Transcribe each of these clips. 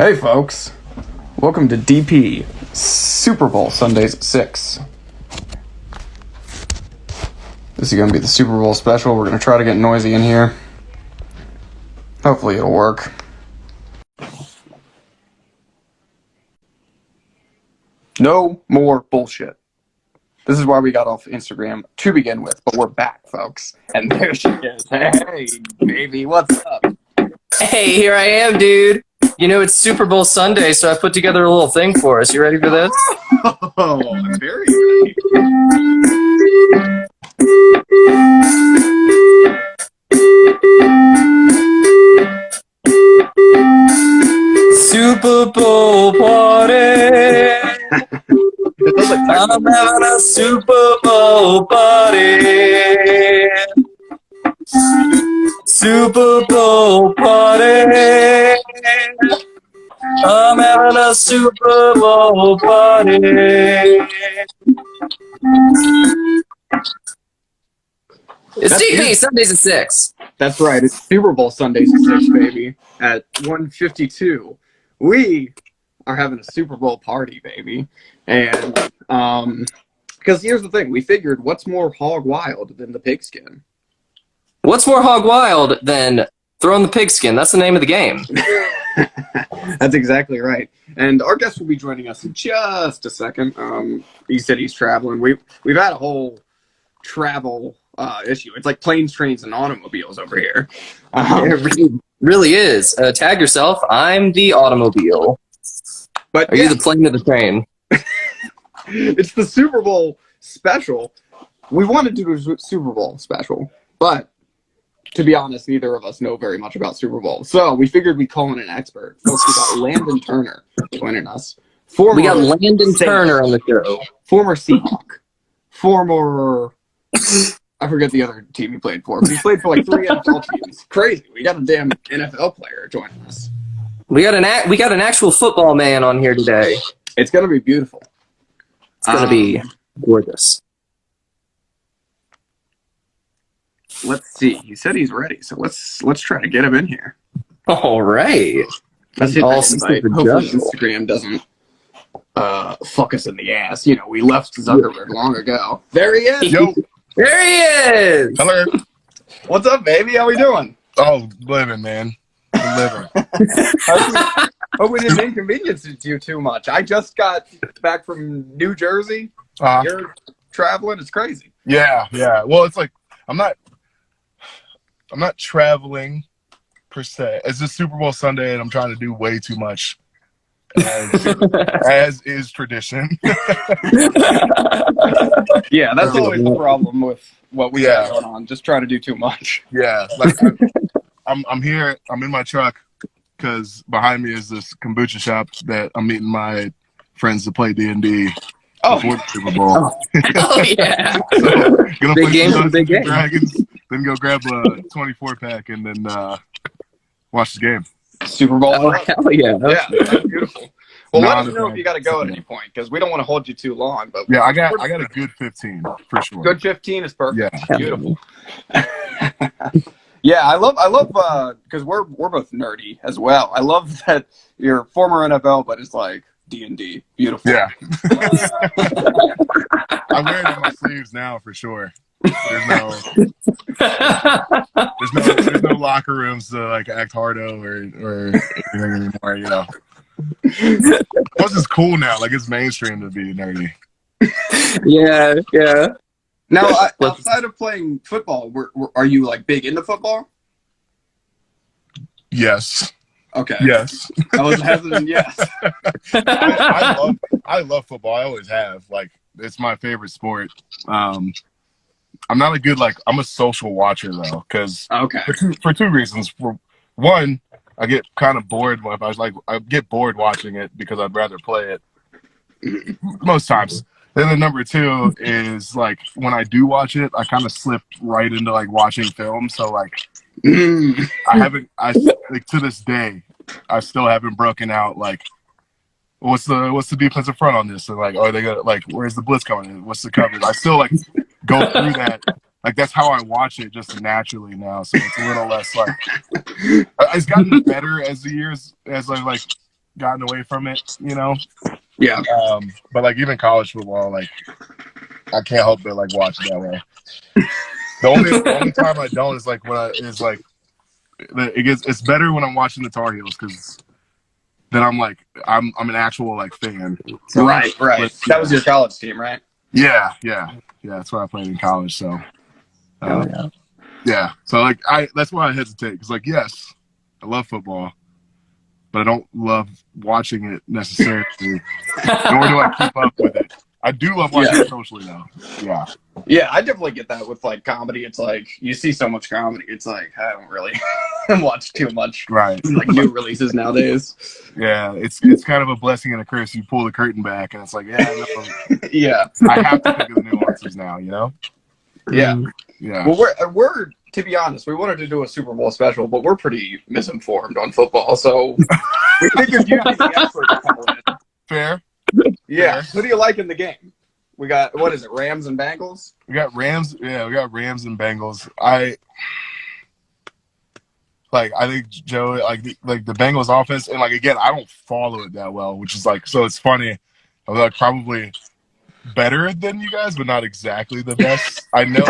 Hey folks, welcome to DP Super Bowl Sundays at 6. This is going to be the Super Bowl special. We're going to try to get noisy in here. Hopefully it'll work. No more bullshit. This is why we got off Instagram to begin with, but we're back, folks. And there she is. Hey, baby, what's up? Hey, here I am, dude. You know, it's Super Bowl Sunday, so I put together a little thing for us. You ready for this? Oh, I'm very ready. Super Bowl party. I'm having a Super Bowl party. Super Bowl party. I'm having a Super Bowl party. It's DP, Sundays at 6. That's right. It's Super Bowl Sundays at 6, baby. At 1:52, we are having a Super Bowl party, baby. And because here's the thing, we figured, what's more hog wild than the pigskin? What's more hog wild than throwing the pigskin? That's the name of the game. That's exactly right. And our guest will be joining us in just a second. He said he's traveling. We've had a whole travel issue. It's like planes, trains, and automobiles over here. It really is. Tag yourself. I'm the automobile. But Are you the plane or the train? It's the Super Bowl special. We wanted to do a Super Bowl special, but to be honest, neither of us know very much about Super Bowl. So we figured we'd call in an expert. Folks, we got Landon Turner joining us. We got Landon Turner on the show. Former Seahawk. Former... I forget the other team he played for, but he played for like 3 NFL teams. Crazy. We got a damn NFL player joining us. We got an actual football man on here today. It's going to be beautiful. It's going to be gorgeous. Let's see. He said he's ready, so let's try to get him in here. All right. Let's hit All that invite. Hopefully Instagram doesn't fuck us in the ass. You know, we left Zuckerberg long ago. There he is. Yo. There he is. Hello. What's up, baby? How we doing? Oh, living, man. Living. Hope we didn't inconvenience you too much. I just got back from New Jersey. You're traveling. It's crazy. Yeah. Well, it's like I'm not traveling per se. It's just Super Bowl Sunday, and I'm trying to do way too much, as is tradition. Yeah, that's always the problem with what we got going on. Just trying to do too much. Yeah, like I'm here. I'm in my truck because behind me is this kombucha shop that I'm meeting my friends to play D&D. Before the Super Bowl. Oh yeah. So, gonna big play game some for the big game. Dragons, then go grab a 24-pack and then watch the game. Super Bowl. Oh, hell yeah. Yeah, that's beautiful. Well, let us know if you got to go at any point, because we don't want to hold you too long. But yeah, I got a good 15 for sure. Good 15 is perfect. Yeah, beautiful. Yeah, I love because we're both nerdy as well. I love that you're former NFL, but it's like D&D. Beautiful. Yeah. I wear it on my sleeves now for sure. There's no locker rooms to like act hardo or anything anymore, you know. Plus it's cool now, like it's mainstream to be nerdy. Yeah. Now, outside of playing football, are you like big into football? Yes. Okay. Yes. I was hesitant. Yes. I love football. I always have. Like, it's my favorite sport. I'm not a good I'm a social watcher though, because for two reasons. For one, I get kind of bored I get bored watching it because I'd rather play it most times. Then the number two is like when I do watch it, I kind of slip right into like watching film. So like to this day, I still haven't broken out like what's the defensive front on this? And like, oh, they got like, where's the blitz coming in? What's the coverage? I still like go through that. Like that's how I watch it just naturally now. So it's a little less like it's gotten better as the years as I like gotten away from it, you know. Yeah. But like even college football, like I can't help but like watch it that way. The only time I don't is like it's better when I'm watching the Tar Heels because then I'm an actual like fan. So, right. But, that was your college team, right? Yeah. That's what I played in college. So, yeah. So like that's why I hesitate because like yes, I love football, but I don't love watching it necessarily. Nor do I keep up with it. I do love watching it socially though. Yeah. Yeah, I definitely get that with like comedy. It's like you see so much comedy. It's like I don't really watch too much Right. like new releases nowadays. Yeah, it's kind of a blessing and a curse. You pull the curtain back and it's like, yeah. I have to think of the nuances now, you know? Yeah. Yeah. Well, we're to be honest, we wanted to do a Super Bowl special, but we're pretty misinformed on football, so we figured you'd be the expert to call in. Fair. Yeah. Who do you like in the game? We got what is it? Rams and Bengals. We got Rams. Yeah, we got Rams and Bengals. I think Joe like the Bengals offense, and like again, I don't follow it that well, which is like so it's funny. I'm like probably better than you guys, but not exactly the best. I know.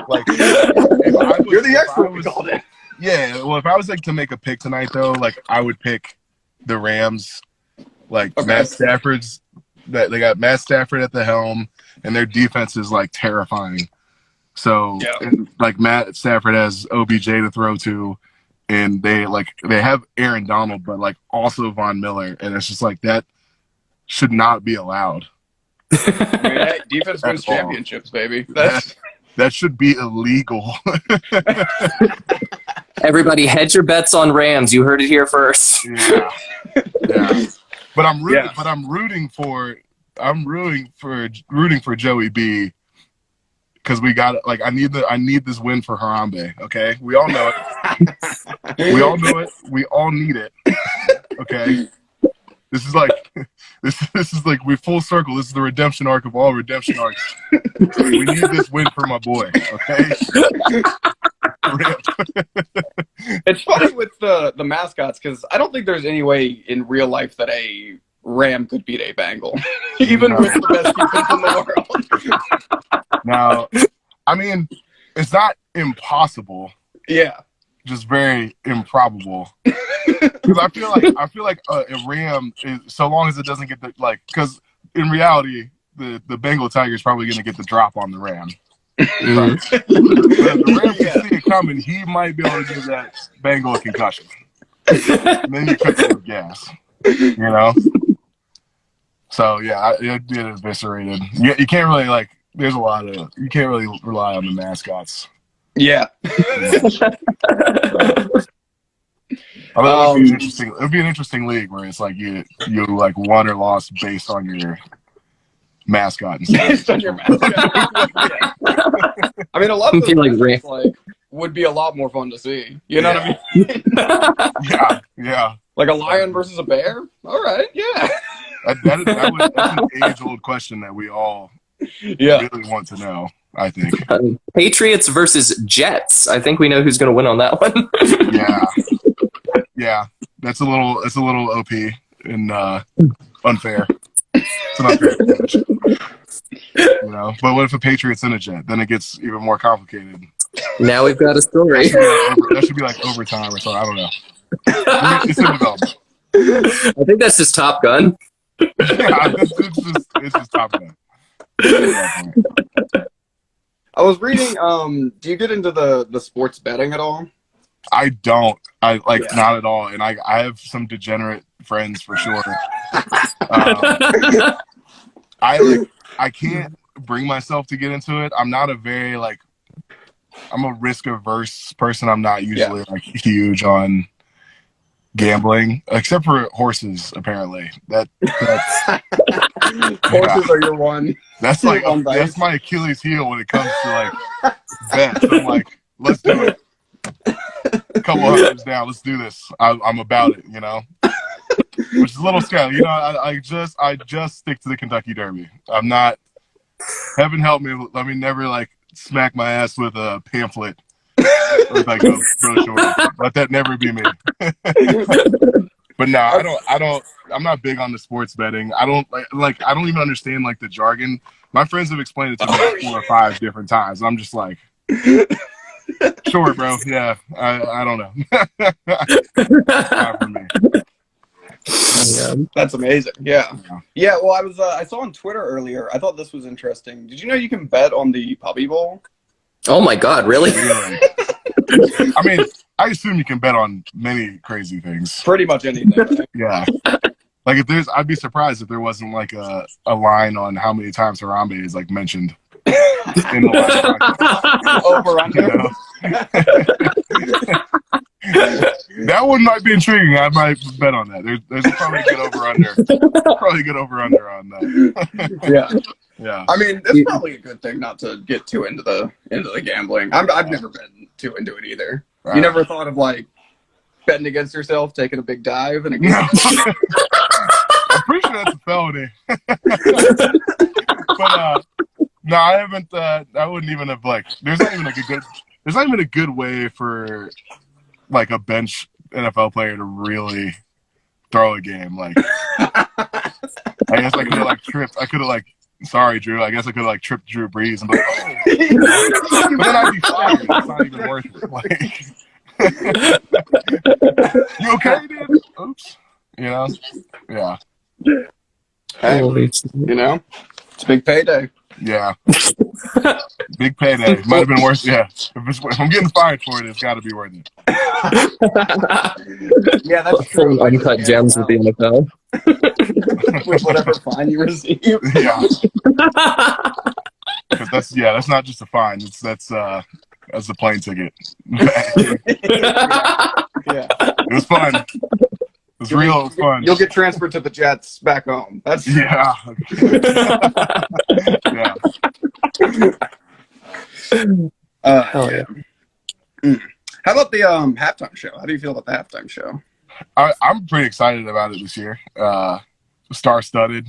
Like you're the expert. We called it. Yeah. Well, if I was like to make a pick tonight, though, like I would pick the Rams. Like Matt Stafford's. That they got Matt Stafford at the helm, and their defense is like terrifying. So, and, like Matt Stafford has OBJ to throw to, and they have Aaron Donald, but like also Von Miller, and it's just like that should not be allowed. Hey, defense wins championships, baby. That should be illegal. Everybody, hedge your bets on Rams. You heard it here first. Yeah. But I'm rooting for Joey B because we got like I need this win for Harambe. Okay, we all know it. We all know it. We all need it. Okay, this is like we full circle. This is the redemption arc of all redemption arcs. We need this win for my boy. Okay. It's funny with the mascots because I don't think there's any way in real life that a Ram could beat a Bengal, even with the best defense in the world. Now, I mean, it's not impossible. Yeah, just very improbable. Because I feel like a Ram is, so long as it doesn't get the because in reality the Bengal Tiger is probably going to get the drop on the Ram. Right. But if the Ram can see it coming, he might be able to give that Bengal a concussion. And then you cut it with gas. You know? So, yeah, it get eviscerated. You can't really, there's a lot of, you can't really rely on the mascots. Yeah. Although it would be an interesting league where it's like you won or lost based on your mascot and stuff. Based on your mascot. I mean, a lot of those would be a lot more fun to see. You know what I mean? Yeah. Like a lion versus a bear? All right, yeah. That's an age-old question that we all really want to know, I think. Patriots versus Jets. I think we know who's going to win on that one. Yeah. That's a little OP and unfair. It's an unfair advantage. You know, but what if a Patriot's in a Jet? Then it gets even more complicated. Now we've got a story. That should be like overtime or something. I don't know. It's in development. I think that's just Top Gun. Yeah, it's just Top Gun. I was reading. Do you get into the sports betting at all? I don't. Not at all. And I have some degenerate friends for sure. I can't bring myself to get into it. I'm not a very I'm a risk averse person. I'm not usually huge on gambling, except for horses. Apparently, horses are your one. That's that's my Achilles heel when it comes to bets. I'm like, let's do it. A couple hundreds down. Let's do this. I'm about it. You know, which is a little scary. You know, I just stick to the Kentucky Derby. I'm not. Heaven help me. Let me never smack my ass with a pamphlet. Or brochure. Let that never be me. But no, I don't. I'm not big on the sports betting. I don't like. I don't even understand like the jargon. My friends have explained it to me like 4 or 5 different times. And I'm just like, sure, bro. Yeah, I don't know. Not for me. That's amazing. Yeah. Well, I saw on Twitter earlier. I thought this was interesting. Did you know you can bet on the Puppy Bowl? Oh my God! Really? I mean, I assume you can bet on many crazy things. Pretty much anything. Right? Yeah. Like I'd be surprised if there wasn't like a line on how many times Harambe is like mentioned in the last podcast. Over under. That one might be intriguing. I might bet on that. There's probably a good over under. Probably a good over under on that. Yeah. I mean, it's probably a good thing not to get too into the gambling. I've never been too into it either. Right. You never thought of like betting against yourself, taking a big dive and I'm pretty sure that's a felony. But no, I haven't. I wouldn't even have like. There's not even a good way for like a bench NFL player to really throw a game. Like, I guess I could have like tripped. I could have like. Sorry, Drew. I guess I could have like tripped Drew Brees and be like, oh. But then I'd be fired. It's not even worth it. Like, you okay, dude? Oops. You know? Yeah. Hey, you know, it's a big payday. Yeah. Big payday. Might have been worth. Yeah. If I'm getting fired for it, it's got to be worth it. Yeah, that's true. Uncut gems with the NFL. With whatever fine you receive. Yeah. That's not just a fine. That's a plane ticket. Yeah. It was fun. It was real fun. You'll get transferred to the Jets back home. That's yeah. Yeah. Hell yeah. How about the halftime show? How do you feel about the halftime show? I'm pretty excited about it this year. Star-studded.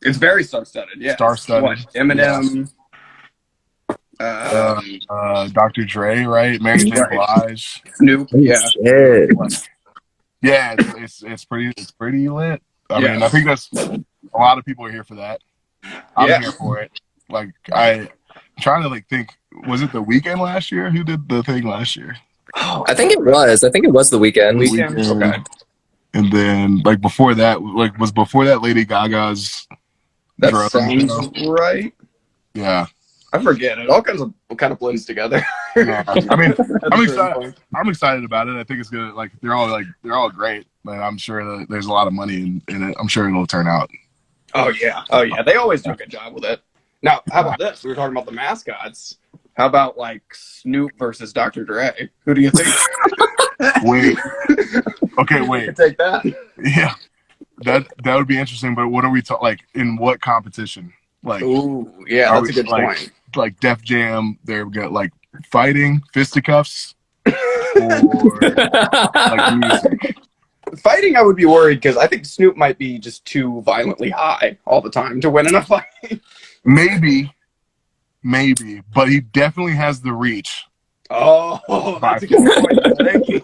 It's very star-studded. Yeah. Star-studded. What? Eminem. Dr. Dre, right? Mary J. Blige. Snoop. Yeah. Yeah, it's pretty lit. I mean, I think that's a lot of people are here for that. I'm here for it. Like I'm trying to like think. Was it The Weeknd last year? Who did the thing last year? I think it was. I think it was The Weeknd. Okay. And then like before that, like was before that Lady Gaga's. That sounds right. Yeah. I forget. It all kind of blends together. Yeah. I mean, I'm excited. I'm excited about it. I think it's good. Like they're all great. But I'm sure that there's a lot of money in it. I'm sure it'll turn out. Oh yeah. They always do a good job with it. Now, how about this? We were talking about the mascots. How about like Snoop versus Dr. Dre? Who do you think? Wait. Okay, wait. You can take that. Yeah. That would be interesting. But what are we talking? Like in what competition? Like, ooh, yeah, that's a good point. Like Def Jam, they've got like fighting, fisticuffs, or like music. Fighting, I would be worried because I think Snoop might be just too violently high all the time to win in a fight. Maybe, but he definitely has the reach. Oh, that's a good point. Thank you.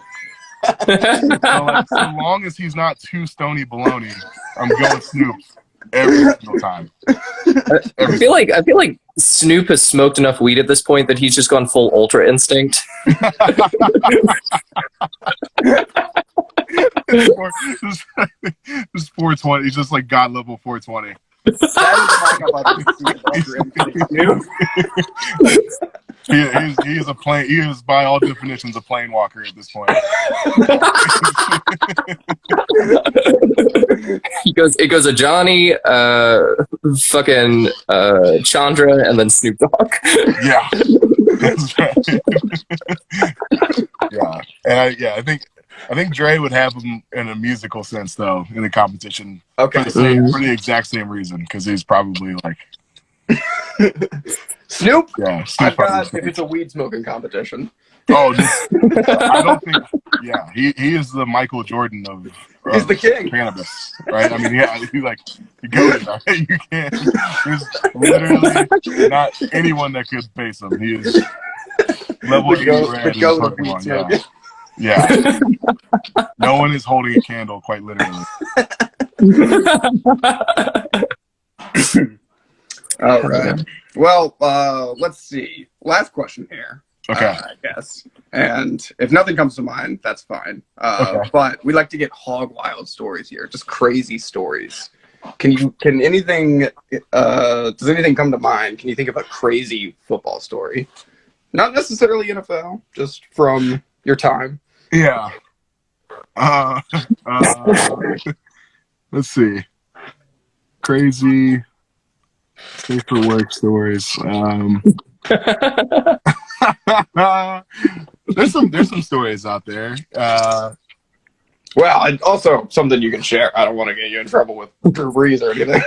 So long as he's not too stony baloney, I'm going Snoop every single time. I feel like Snoop has smoked enough weed at this point that he's just gone full Ultra Instinct. Just 420. He's just like God level 420. He is a plane. He is by all definitions a plane walker at this point. It goes a Johnny, fucking Chandra, and then Snoop Dogg. Yeah, that's right. Yeah, and I think Dre would have him in a musical sense though in the competition. Okay, for the exact same reason because he's probably like Snoop. Yeah, I've got if it's a weed smoking competition. Oh, I don't think. Yeah, he is the Michael Jordan of. He's the king. Cannabis, right? I mean, yeah, he goes. Right? You can't. There's literally not anyone that could face him. He is level 80 brand Pokemon. Yeah. No one is holding a candle, quite literally. All right. Well, let's see. Last question here. Okay. I guess. And if nothing comes to mind, that's fine. Okay. But we like to get hog wild stories here, just crazy stories. Can anything, does anything come to mind? Can you think of a crazy football story? Not necessarily NFL, just from your time. Yeah. Let's see. Crazy safe for work stories. There's some stories out there. Well, and also something you can share. I don't want to get you in trouble with Drew Brees or anything.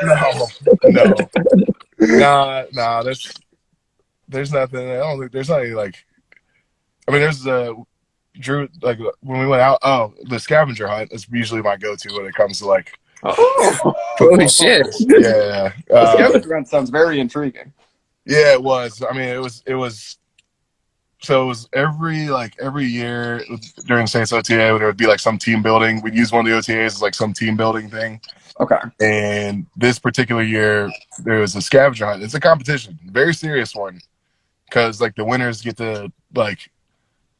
No. There's nothing. I don't think there's not any, like. I mean, there's Drew, like when we went out. Oh, the scavenger hunt is usually my go-to when it comes to like. Holy shit! Yeah, the scavenger hunt sounds very intriguing. Yeah, it was. I mean, it was. So it was every year during Saints OTA, there would be like some team building. We'd use one of the OTAs as like some team building thing. Okay. And this particular year, there was a scavenger hunt. It's a competition, very serious one, because like the winners get to like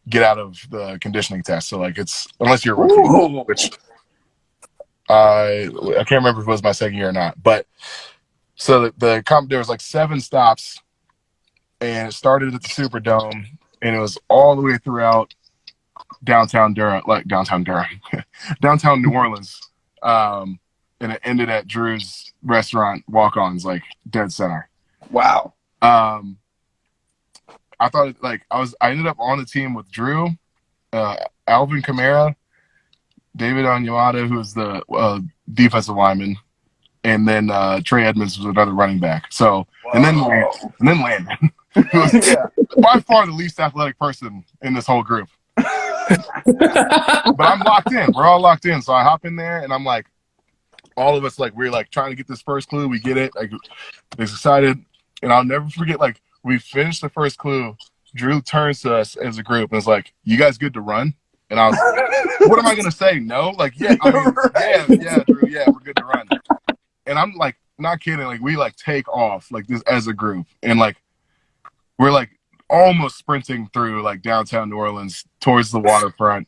get out of the conditioning test. So like it's unless you're a rookie, which I can't remember if it was my second year or not. But so there was like 7 stops, and it started at the Superdome. And it was all the way throughout downtown New Orleans. And it ended at Drew's restaurant, Walk-Ons, like dead center. Wow. I thought I ended up on the team with Drew, Alvin Kamara, David Onyemata, who was the defensive lineman, and then Trey Edmonds was another running back. So, and then Landon. Who was by far the least athletic person in this whole group. But I'm locked in. We're all locked in. So I hop in there, and I'm like, all of us, like, we're like trying to get this first clue. We get it. Like, it's excited. And I'll never forget, like, we finished the first clue. Drew turns to us as a group and is like, "You guys good to run?" And I was like, what am I going to say? No? Like, yeah, yeah, Drew, yeah, we're good to run. And I'm like, not kidding. Like, we like take off like this as a group. And like, we're like almost sprinting through like downtown New Orleans towards the waterfront.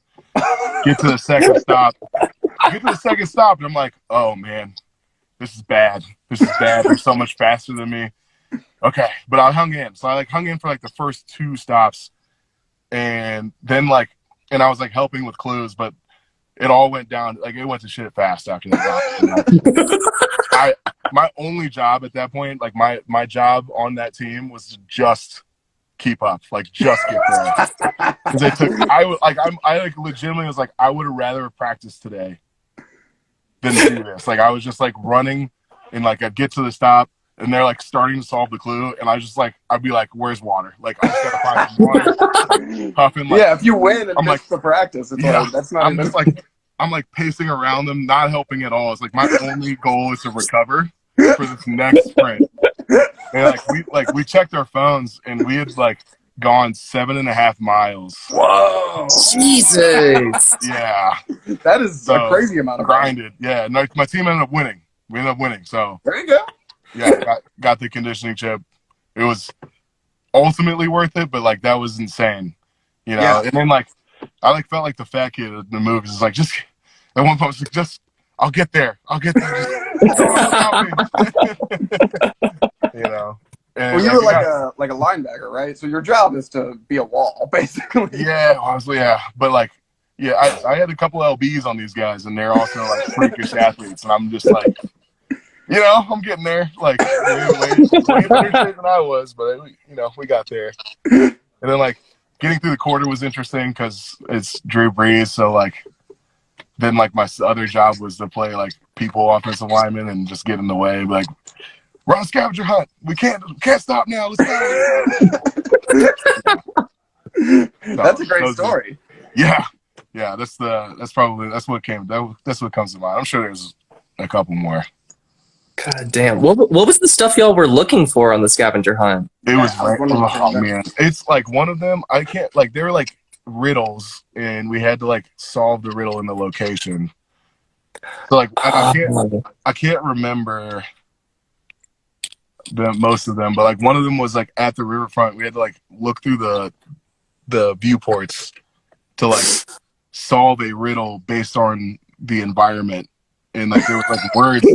Get to the second stop. And I'm like, oh man, this is bad. They're so much faster than me. Okay, but I hung in. So I like hung in for like the first 2 stops, and then like, and I was like helping with clues, but it all went down. Like it went to shit fast after that. My only job at that point, like my job on that team was to just keep up, like just get there. Because I legitimately was like, I would have rather practiced today than do this. Like I was just like running, and like I'd get to the stop, and they're like starting to solve the clue, and I just like I'd be like, "Where's water?" Like I just gotta find some water. Puffing, like, yeah, if you win and I'm miss the practice, it's like that's not. I'm just like I'm like pacing around them, not helping at all. It's like my only goal is to recover for this next sprint. And we checked our phones, and we had like gone 7.5 miles. Whoa, Jesus! Yeah, that is a crazy amount of grinded. Yeah, no, my team ended up winning. We ended up winning. So there you go. Yeah, got the conditioning chip. It was ultimately worth it, but like that was insane, you know. Yeah. And then like I like felt like the fat kid in the movies. Is like just at one point, I was like, just I'll get there. Just don't stop me. You know. And well, you were like a linebacker, right? So your job is to be a wall, basically. Yeah, honestly, yeah. But like, yeah, I had a couple LBs on these guys, and they're also like freakish athletes, and I'm just like, you know, I'm getting there. Like way better shape than I was, but you know, we got there. And then like getting through the quarter was interesting because it's Drew Brees, so like. Then like my other job was to play like people offensive linemen and just get in the way, like we're on scavenger hunt. We can't stop now. Let's go. That's a great story. Yeah. That's what comes to mind. I'm sure there's a couple more. God damn. What was the stuff y'all were looking for on the scavenger hunt? It was man. It's like one of them. I can't like they were like riddles, and we had to like solve the riddle in the location. So like, I can't remember most of them, but like one of them was like at the riverfront. We had to like look through the viewports to like solve a riddle based on the environment, and like there was like words.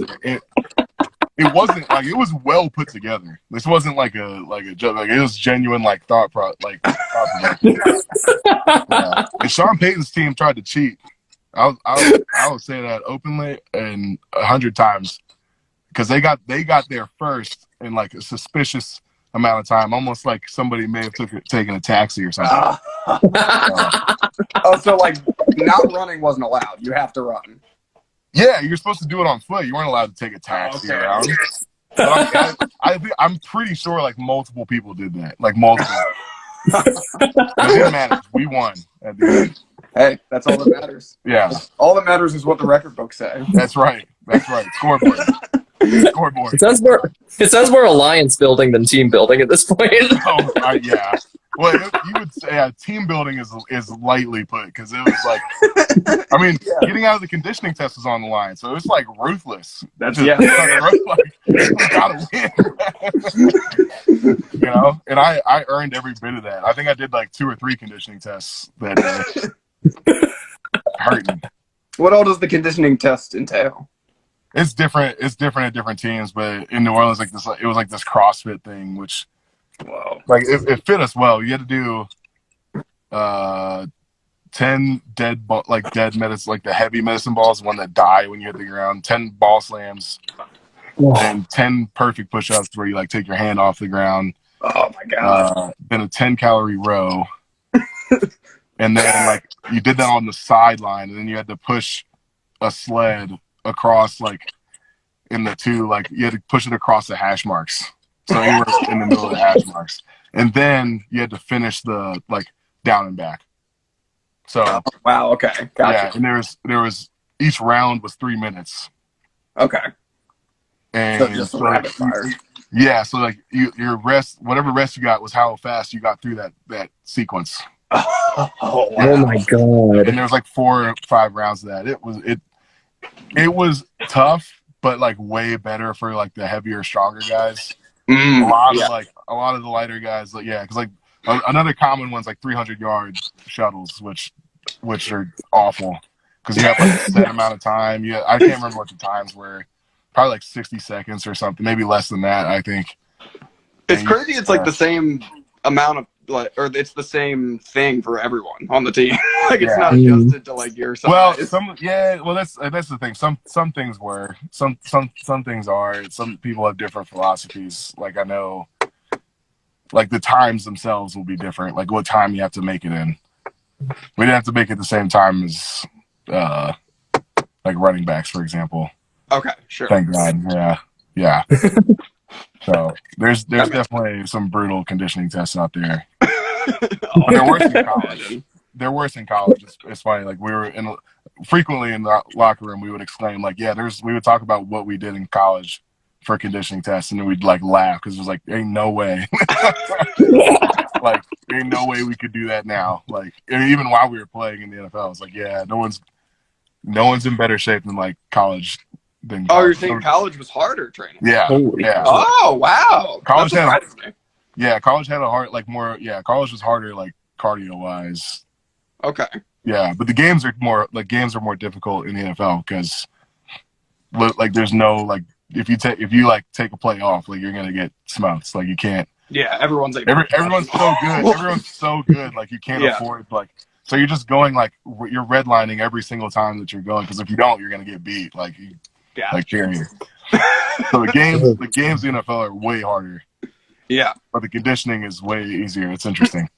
It wasn't like, it was well put together. This wasn't like a joke. Like it was genuine like thought yeah. And Sean Payton's team tried to cheat. I would say that openly and 100 times, because they got there first in like a suspicious amount of time, almost like somebody may have taken a taxi or something. Oh, so like not running wasn't allowed. You have to run. Yeah, you're supposed to do it on foot. You weren't allowed to take a taxi around. But I'm pretty sure like multiple people did that. Like multiple. It didn't matter. We won at the end. Hey, that's all that matters. Yeah. All that matters is what the record books say. That's right. Scoreboard. Scoreboard. It sounds more alliance building than team building at this point. Yeah. Well, you would say team building is lightly put, because it was like, I mean, getting out of the conditioning test was on the line, so it was like ruthless. That's like, we gotta win. You know, and I earned every bit of that. I think I did like 2 or 3 conditioning tests that day. Hurting. What all does the conditioning test entail? It's different. It's different at different teams, but in New Orleans, like this, it was like this CrossFit thing, which. Whoa. Like it fit us well. You had to do 10 dead medicine, like the heavy medicine balls, the one that die when you hit the ground, 10 ball slams, and 10 perfect push-ups where you like take your hand off the ground. Oh my god. Then a 10-calorie row. And then like you did that on the sideline, and then you had to push a sled across, like in the 2, like you had to push it across the hash marks. So you were in the middle of the hash marks. And then you had to finish the like down and back. So wow, okay. Gotcha. Yeah, and there was each round was 3 minutes. Okay. And so just rapid fire. Yeah, so like your rest, whatever rest you got was how fast you got through that sequence. Oh, wow. Oh my god. And there was like 4 or 5 rounds of that. It was tough, but like way better for like the heavier, stronger guys. A lot of the lighter guys, like because like another common one's like 300-yard shuttles, which are awful because you have like a set amount of time. Yeah, I can't remember what the times were. Probably like 60 seconds or something, maybe less than that. I think. It's crazy. It's like the same amount of or it's the same thing for everyone on the team. Like it's not adjusted to like your size. Well, that's the thing. Some things were, some things are. Some people have different philosophies. Like I know, like the times themselves will be different. Like what time you have to make it in. We didn't have to make it the same time as like running backs, for example. Okay, sure. Thank God. Yeah. So there's definitely some brutal conditioning tests out there. But they're worse in college. They're worse in college. It's funny. Like we were frequently in the locker room, we would exclaim like, we would talk about what we did in college for conditioning tests, and then we'd like laugh because it was like, ain't no way. Like ain't no way we could do that now. Like even while we were playing in the NFL, it's like, no one's in better shape than like college. Oh, you're saying college was harder training? Yeah. Oh, wow. College had a hard, like more. Yeah, college was harder, like cardio wise. Okay. Yeah, but the games are more difficult in the NFL because, like, there's no like if you take a play off, like you're gonna get smoked. Like you can't. Yeah, everyone's like everyone's so good. Everyone's so good. Like you can't afford like. So you're just going like you're redlining every single time that you're going because if you don't, you're gonna get beat. Like period. So the games in the NFL are way harder. Yeah. But the conditioning is way easier. It's interesting.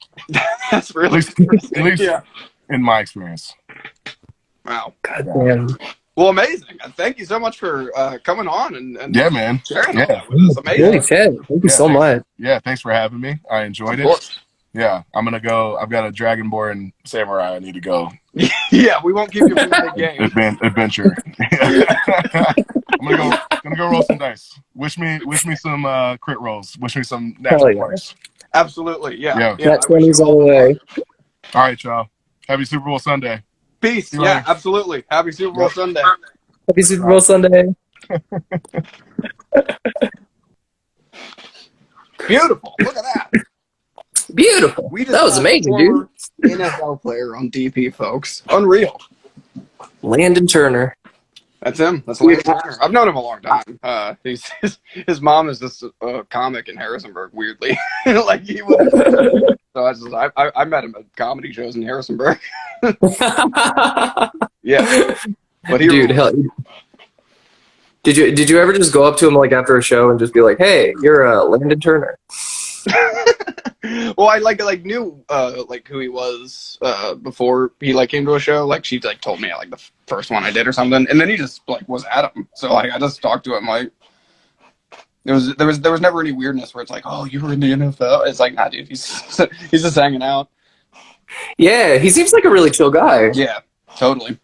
That's really interesting. At least in my experience. Wow. Goddamn. Well, amazing. Thank you so much for coming on and man. Sharing all that with us. Amazing. Really fit. Thank you so much. Yeah, thanks for having me. I enjoyed it. Yeah, I'm gonna go. I've got a Dragonborn Samurai I need to go. Yeah, we won't keep you from the game. Adventure. I'm gonna go roll some dice. Wish me some crit rolls. Wish me some natural points. Absolutely, yeah. That 20's all the way. All right, y'all. Happy Super Bowl Sunday. Peace. See you Yeah, later. absolutely. Happy Super Bowl Sunday. Happy Super Bowl Sunday. Beautiful. Look at that. Beautiful. We just That was had amazing, a dude. former NFL player on DP, folks. Unreal. Landon Turner. That's him. That's Landon Turner. I've known him a long time. His mom is just a comic in Harrisonburg. Weirdly, like he was. So I met him at comedy shows in Harrisonburg. Yeah, but Dude, hell, did you ever just go up to him like after a show and just be like, "Hey, you're Landon Turner"? Well, I knew like who he was before he like came to a show. Like she like told me like the first one I did or something, and then he just like was at him. So like I just talked to him like there was never any weirdness where it's like, oh, you were in the NFL. It's like, nah, dude, he's just hanging out. Yeah, he seems like a really chill guy. Yeah, totally.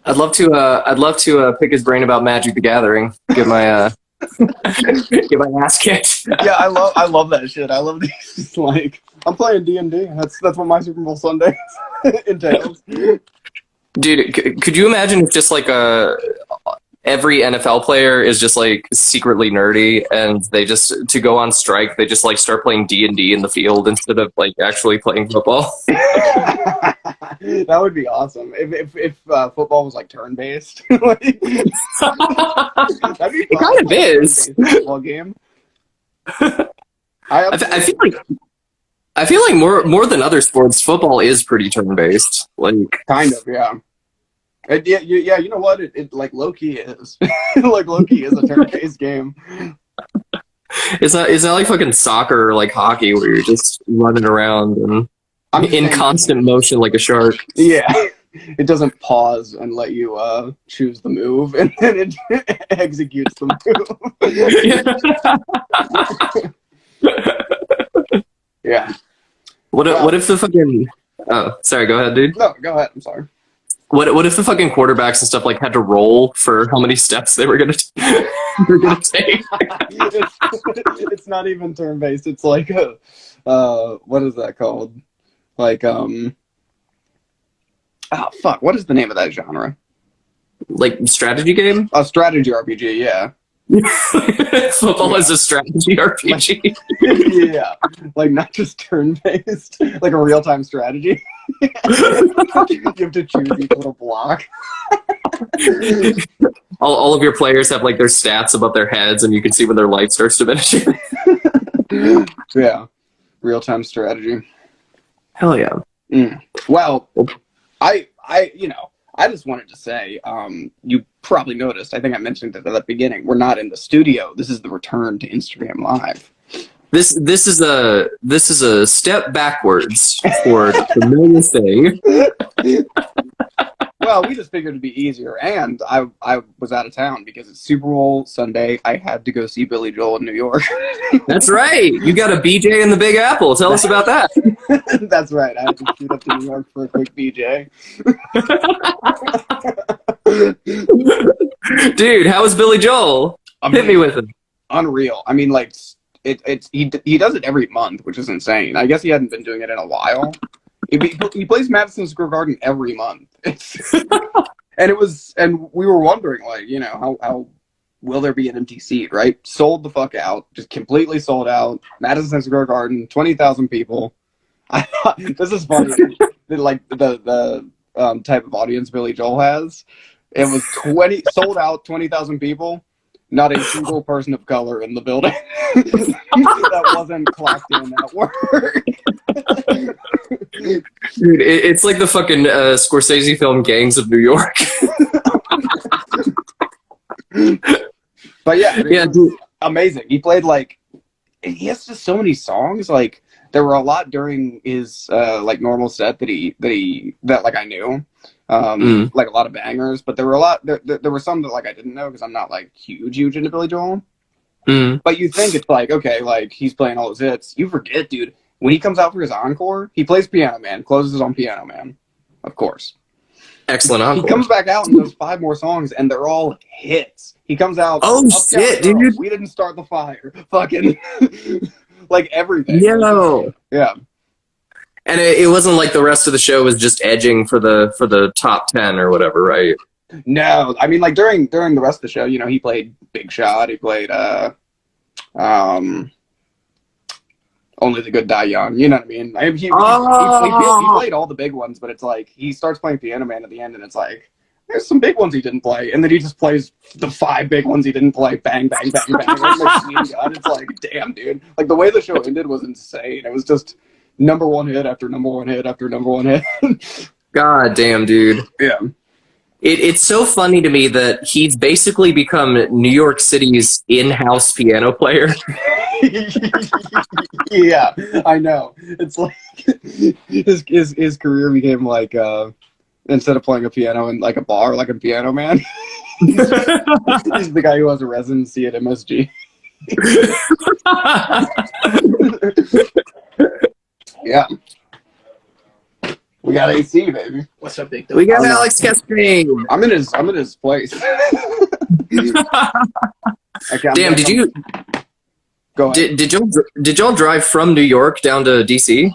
I'd love to pick his brain about Magic the Gathering. Get my get my ass kicked. Yeah, I love that shit. I love these. Like I'm playing D&D. That's what my Super Bowl Sunday entails. Dude, could you imagine if just like every NFL player is just like secretly nerdy and they just to go on strike they just like start playing D&D in the field instead of like actually playing football? That would be awesome if football was like turn based. Like, that'd be it kind of is. Football game. I feel like more than other sports, football is pretty turn based. Like kind of, yeah. Yeah, you know what? It like low-key is. Like low-key is a turn-based game. It's not like fucking soccer or like hockey where you're just running around and in constant motion like a shark. Yeah. It doesn't pause and let you choose the move, and then it executes the move. Yeah. What if the fucking... Oh, sorry, go ahead, dude. No, go ahead. I'm sorry. What if the fucking quarterbacks and stuff like had to roll for how many steps they were gonna take? It's not even turn based. It's like what is that called? Like fuck. What is the name of that genre? Like strategy game? A strategy RPG. Yeah. Football is a strategy RPG. Yeah, like not just turn-based, like a real-time strategy. You have to choose each little block. All of your players have like their stats above their heads, and you can see when their life starts diminishing. Yeah, real-time strategy. Hell yeah. Well, I just wanted to say, you probably noticed, I think I mentioned it at the beginning, we're not in the studio. This is the return to Instagram Live. This is a step backwards for the millionth thing. Well, we just figured it'd be easier, and I was out of town because it's Super Bowl Sunday. I had to go see Billy Joel in New York. That's right. You got a BJ in the Big Apple. Tell us about that. That's right. I had to shoot up to New York for a quick BJ. Dude, how was Billy Joel? Hit me with it. Unreal. I mean, like, he does it every month, which is insane. I guess he hadn't been doing it in a while. He plays Madison Square Garden every month. And we were wondering, like, you know, how will there be an empty seat, right? Sold the fuck out, just completely sold out. Madison Square Garden, 20,000 people. I thought, this is funny. Like the type of audience Billy Joel has. It was sold out, 20,000 people. Not a single person of color in the building that wasn't clocked in at work. Dude, it's like the fucking Scorsese film Gangs of New York. But yeah, yeah, dude. Amazing. He played he has just so many songs. Like there were a lot during his like normal set that like I knew. Like a lot of bangers, but there were a lot. There were some that like I didn't know because I'm not like huge into Billy Joel. But you think it's like okay, like he's playing all his hits. You forget, dude. When he comes out for his encore, he plays Piano Man, closes on Piano Man, of course. Excellent encore. He comes back out and does 5 more songs, and they're all hits. He comes out. Oh shit, dude! We didn't start the fire. Fucking like everything. Yeah. And it wasn't like the rest of the show was just edging for the top 10 or whatever, right? No, I mean, like during the rest of the show, he played Big Shot. He played Only the Good Die Young. You know what I mean? He played all the big ones, but it's like he starts playing Piano Man at the end, and it's like there's some big ones he didn't play, and then he just plays the 5 big ones he didn't play. Bang, bang, bang, bang. It's like, damn, dude. Like the way the show ended was insane. It was just number one hit after number one hit after number one hit. God damn, dude. Yeah. It's so funny to me that he's basically become New York City's in-house piano player. Yeah, I know. It's like his career became like instead of playing a piano in like a bar, like a piano man, he's the guy who has a residency at MSG. Yeah. We got AC, baby. What's up, big? We got Alex Cascade. I'm in his place. Damn, did you? Go ahead. Did y'all drive from New York down to DC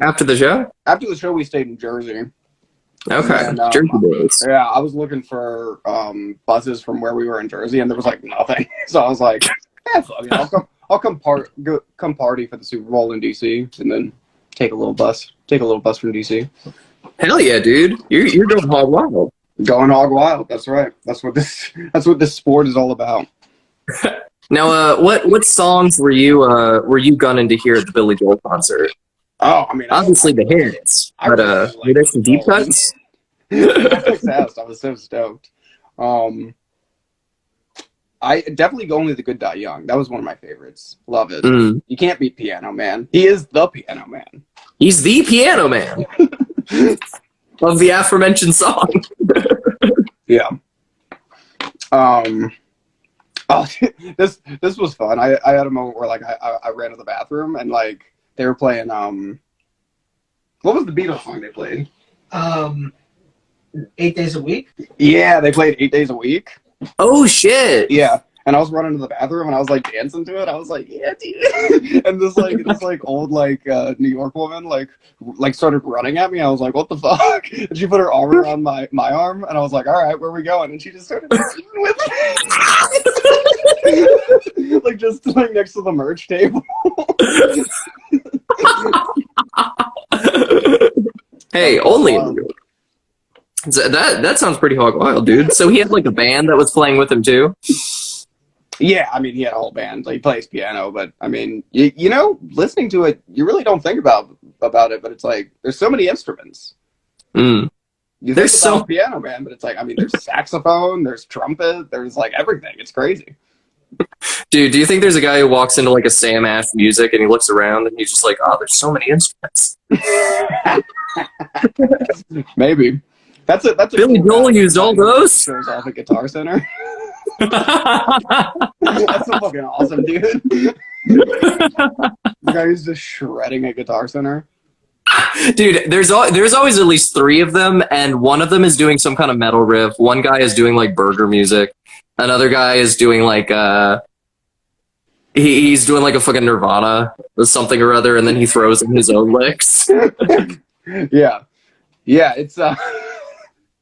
after the show? After the show, we stayed in Jersey. Okay, And, Jersey boys. Yeah, I was looking for buses from where we were in Jersey, and there was like nothing. So I was like, fuck it. I'll come party for the Super Bowl in DC, and then take a little bus from DC. Hell yeah, dude! You're going hog wild. Going hog wild. That's right. That's what this sport is all about. Now, what songs were you gunning to hear at the Billy Joel concert? Oh, I mean, obviously the hits, but were there some deep cuts? I was so stoked. I definitely go Only the Good Die Young. That was one of my favorites. Love it. You can't beat Piano Man. He is the Piano Man. He's the Piano Man of the aforementioned song. Yeah. Oh, this was fun. I had a moment where like I ran to the bathroom and like they were playing what was the Beatles song they played? 8 Days a Week? Yeah, they played 8 Days a Week. Oh shit. Yeah. And I was running to the bathroom and I was like dancing to it. I was like, yeah, dude. And this old New York woman like started running at me. I was like, what the fuck? And she put her arm around my arm and I was like, all right, where are we going? And she just started dancing with me. Like just like next to the merch table. Hey, only in New York. So that sounds pretty hog wild, dude. So he had like a band that was playing with him too? Yeah, I mean, he had a whole band. Like, he plays piano, but I mean, you know, listening to it, you really don't think about it, but it's like there's so many instruments. You there's think about piano, man, but it's like, I mean, there's saxophone, there's trumpet, there's like everything. It's crazy. Dude, do you think there's a guy who walks into like a Sam Ash Music and he looks around and he's just like, oh, there's so many instruments? Maybe. That's a Billy Joel used all those. Shows off at Guitar Center. That's so fucking awesome, dude. The guy who's just shredding at Guitar Center. Dude, there's always at least 3 of them, and one of them is doing some kind of metal riff. One guy is doing like burger music. Another guy is doing like he's doing like a fucking Nirvana or something or other, and then he throws in his own licks. Yeah, it's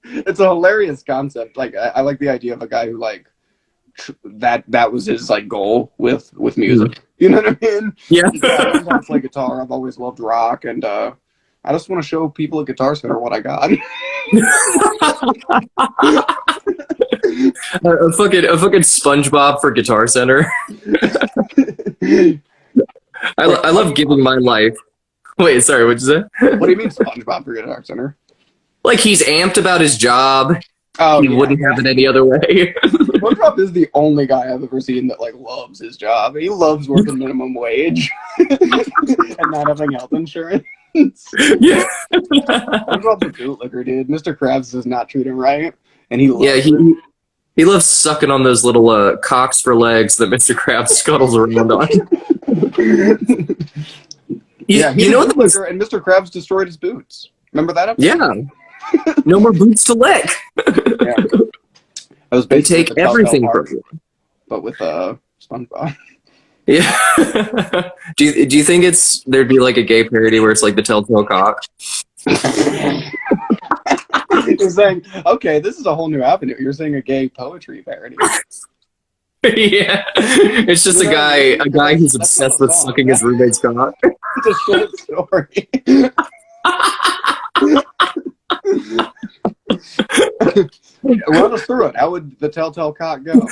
it's a hilarious concept. Like I like the idea of a guy who like that was his like goal with music. You know what I mean? Yeah. I play guitar. I've always loved rock, and I just want to show people at Guitar Center what I got. a fucking SpongeBob for Guitar Center. I love giving my life. Wait, sorry, what'd you say? What do you mean SpongeBob for Guitar Center? Like he's amped about his job. Oh, he wouldn't have it any other way. SpongeBob is the only guy I've ever seen that like loves his job. He loves working minimum wage and not having health insurance. Yeah. SpongeBob's a bootlicker, dude. Mr. Krabs does not treat him right, and he loves he loves sucking on those little cocks for legs that Mr. Krabs scuttles around on. Yeah, you know what was, and Mr. Krabs destroyed his boots. Remember that episode? Yeah. No more boots to lick. Yeah. They take everything from you. but with SpongeBob. Yeah. Do you think there'd be like a gay parody where it's like the Telltale Cock? You're saying, okay, this is a whole new avenue. You're saying a gay poetry parody. Yeah, it's just a guy who's obsessed with sucking his roommate's cock. It's a short story. Run us through it. How would the Telltale Cock go?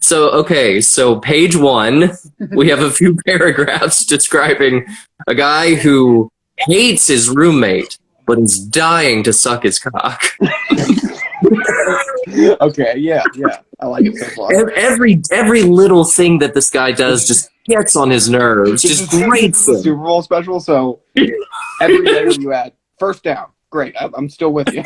So page 1, we have a few paragraphs describing a guy who hates his roommate, but is dying to suck his cock. Okay, yeah, I like it so far. Every little thing that this guy does just gets on his nerves. Just grates him. Super Bowl special, so every day you add first down. Great, I'm still with you.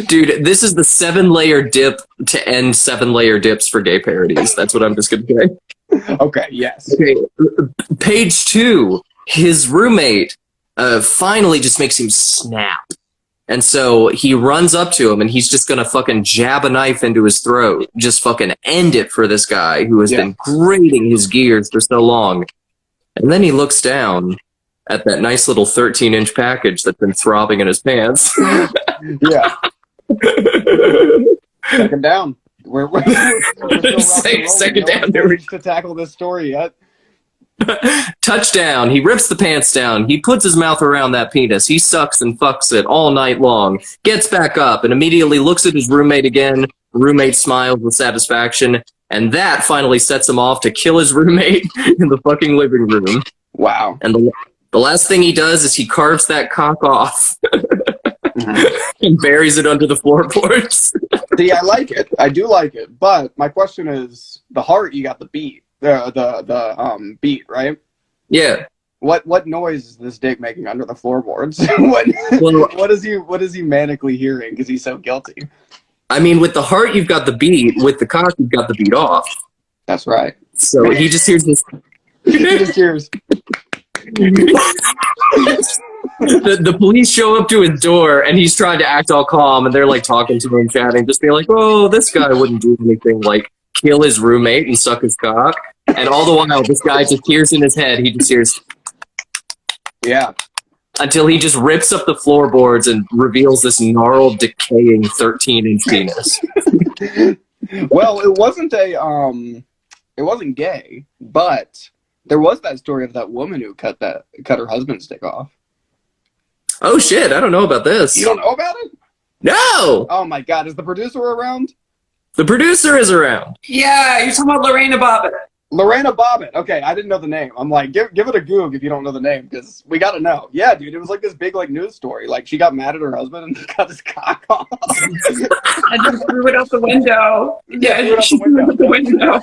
Dude, this is the 7-layer dip to end 7-layer dips for gay parodies. That's what I'm just gonna say. Okay, yes. Okay, page 2, his roommate finally just makes him snap. And so he runs up to him and he's just gonna fucking jab a knife into his throat. Just fucking end it for this guy who has been grating his gears for so long. And then he looks down at that nice little 13-inch package that's been throbbing in his pants. Yeah. Second down. We're still second down. No one's to tackle this story yet. Touchdown. He rips the pants down. He puts his mouth around that penis. He sucks and fucks it all night long. Gets back up and immediately looks at his roommate again. Roommate smiles with satisfaction. And that finally sets him off to kill his roommate in the fucking living room. Wow. And the last thing he does is he carves that cock off and buries it under the floorboards. See, I like it. I do like it. But my question is, the heart, you got the beat. The beat, right? Yeah. What noise is this dick making under the floorboards? what is he manically hearing because he's so guilty? I mean, with the heart you've got the beat, with the cock you've got the beat off. That's right. So he just hears this. He just hears. The police show up to his door and he's trying to act all calm and they're like talking to him, chatting, just being like, "Oh, this guy wouldn't do anything like kill his roommate and suck his cock." And all the while, this guy just hears in his head, he just hears, yeah, until he just rips up the floorboards and reveals this gnarled, decaying 13-inch penis. Well, it wasn't gay, but there was that story of that woman who cut her husband's dick off. Oh shit, I don't know about this. You don't know about it? No! Oh my god, is the producer around? The producer is around. Yeah, you're talking about Lorena Bobbitt. Lorena Bobbitt. Okay, I didn't know the name. I'm like, give it a Goog if you don't know the name, because we got to know. Yeah, dude, it was like this big news story. Like, she got mad at her husband and cut his cock off. And then threw it out the window. Yeah, she threw it out the window.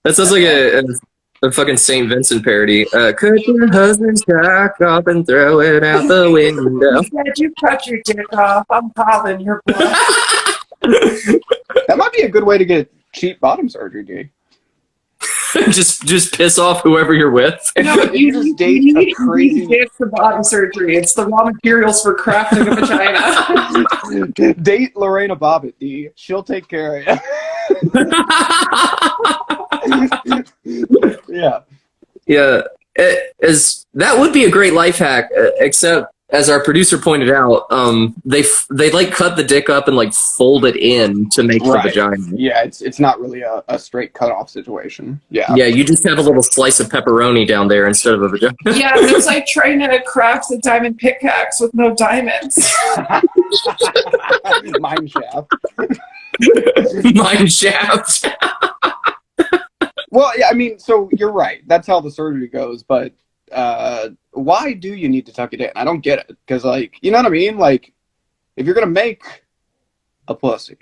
That sounds like a fucking St. Vincent parody. Cut your husband's cock off and throw it out the window. Said you cut your dick off. I'm calling your bluff. That might be a good way to get cheap bottom surgery, Dee. just piss off whoever you're with. No, you just date a crazy. It's the bottom surgery. It's the raw materials for crafting a vagina. Date Lorena Bobbitt, Dee. She'll take care of you. Yeah. Yeah. That would be a great life hack, except as our producer pointed out, they like cut the dick up and like fold it in to make the vagina. Yeah, it's not really a straight cut off situation. Yeah. Yeah, you just have a little slice of pepperoni down there instead of a vagina. Yeah, it's like trying to craft a diamond pickaxe with no diamonds. Mine shaft. Mine shaft. Well, yeah, I mean, so you're right. That's how the surgery goes, but why do you need to tuck it in? I don't get it. Because, like, you know what I mean? Like, if you're going to make a pussy,